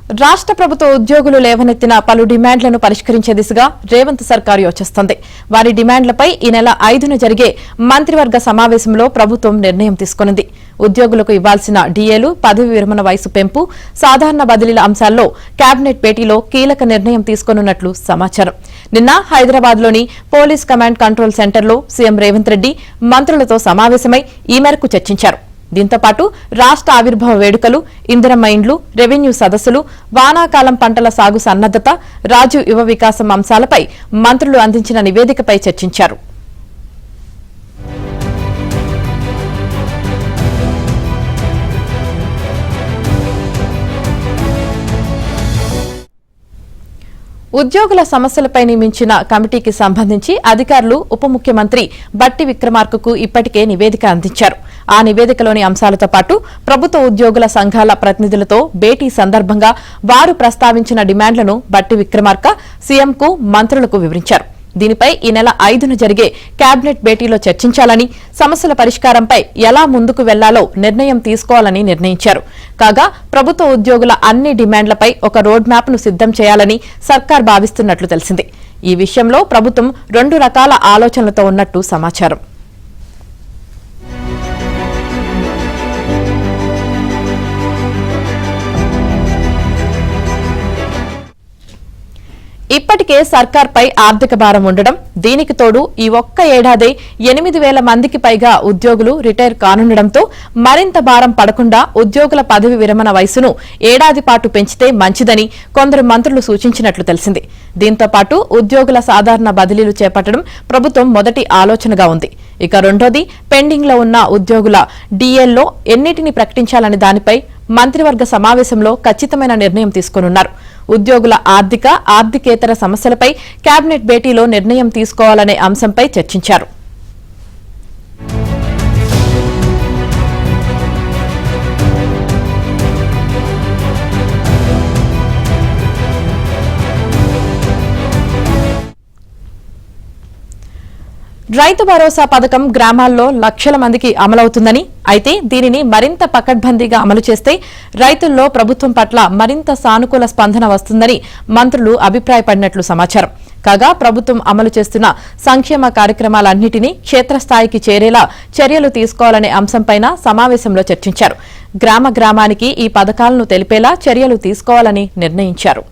రాష్ట్ర ప్రభుత్వ ఉద్యోగులు లేవనెత్తిన పలు డిమాండ్లను పరిష్కరించే దిశగా రేవంత్ సర్కార్ యోచిస్తోంది. వారి డిమాండ్లపై ఈ నెల 5న జరిగే మంత్రివర్గ సమావేశంలో ప్రభుత్వం నిర్ణయం తీసుకున్నది. ఉద్యోగులకు ఇవ్వాల్సిన డీఏలు, పదవి విరమణ వయసు పెంపు, సాధారణ బదిలీల అంశాల్లో కేబినెట్ భేటీలో కీలక నిర్ణయం తీసుకోనున్నట్లు సమాచారం. నిన్న హైదరాబాద్లోని పోలీస్ కమాండ్ కంట్రోల్ సెంటర్లో సీఎం రేవంత్ రెడ్డి మంత్రులతో సమావేశమై ఈ మేరకు చర్చించారు. దీంతో పాటు రాష్ట్ర ఆవిర్భావ వేడుకలు, ఇందిరమ్మ ఇండ్లు, రెవెన్యూ సదస్సులు, వానాకాలం పంటల సాగు సన్నద్దత, రాజీవ్ యువ వికాసం అంశాలపై మంత్రులు అందించిన నివేదికపై చర్చించారు. ఉద్యోగుల సమస్యలపై నియమించిన కమిటీకి సంబంధించి అధికారులు ఉప ముఖ్యమంత్రి బట్టి విక్రమార్కకు ఇప్పటికే నివేదిక అందించారు. ఆ నివేదికలోని అంశాలతో పాటు ప్రభుత్వ ఉద్యోగుల సంఘాల ప్రతినిధులతో భేటీ సందర్భంగా వారు ప్రస్తావించిన డిమాండ్లను బట్టి విక్రమార్క సీఎంకు, మంత్రులకు వివరించారు. దీనిపై ఈ నెల 5న జరిగే కేబినెట్ భేటీలో చర్చించాలని, సమస్యల పరిష్కారంపై ఎలా ముందుకు వెళ్లాలో నిర్ణయం తీసుకోవాలని నిర్ణయించారు. కాగా ప్రభుత్వ ఉద్యోగుల అన్ని డిమాండ్లపై ఒక రోడ్ మ్యాప్ ను సిద్దం చేయాలని సర్కార్ భావిస్తున్నట్లు తెలిసింది. ఈ విషయంలో ప్రభుత్వం 2 రకాల ఆలోచనలతో ఉన్నట్టు సమాచారం. ఇప్పటికే సర్కార్పై ఆర్థిక భారం ఉండడం, దీనికి తోడు ఈ ఒక్క ఏడాదే 8,000 మందికి పైగా ఉద్యోగులు రిటైర్ కానుండడంతో మరింత భారం పడకుండా ఉద్యోగుల పదవి విరమణ వయసును ఏడాది పాటు పెంచితే మంచిదని కొందరు మంత్రులు సూచించినట్లు తెలిసింది. దీంతో పాటు ఉద్యోగుల సాధారణ బదిలీలు చేపట్టడం ప్రభుత్వం మొదటి ఆలోచనగా ఉంది. ఇక రెండోది, పెండింగ్ లో ఉన్న ఉద్యోగుల డీఏల్లో ఎన్నిటిని ప్రకటించాలనే దానిపై మంత్రివర్గ సమావేశంలో ఖచ్చితమైన నిర్ణయం తీసుకోనున్నారు. ఉద్యోగుల ఆర్థికేతర సమస్యలపై కేబినెట్ భేటీలో నిర్ణయం తీసుకోవాలనే అంశంపై చర్చించారు. రైతు భరోసా పథకం గ్రామాల్లో లక్షల మందికి అమలవుతుందని, అయితే దీనిని మరింత పకడ్బందీగా అమలు చేస్తే రైతుల్లో ప్రభుత్వం పట్ల మరింత సానుకూల స్పందన వస్తుందని మంత్రులు అభిప్రాయపడినట్లు సమాచారం. కాగా ప్రభుత్వం అమలు చేస్తున్న సంక్షేమ కార్యక్రమాలన్నింటినీ క్షేత్రస్థాయికి చేరేలా చర్యలు తీసుకోవాలనే అంశంపైన సమావేశంలో చర్చించారు. గ్రామానికి ఈ పథకాలను తెలిపేలా చర్యలు తీసుకోవాలని నిర్ణయించారు.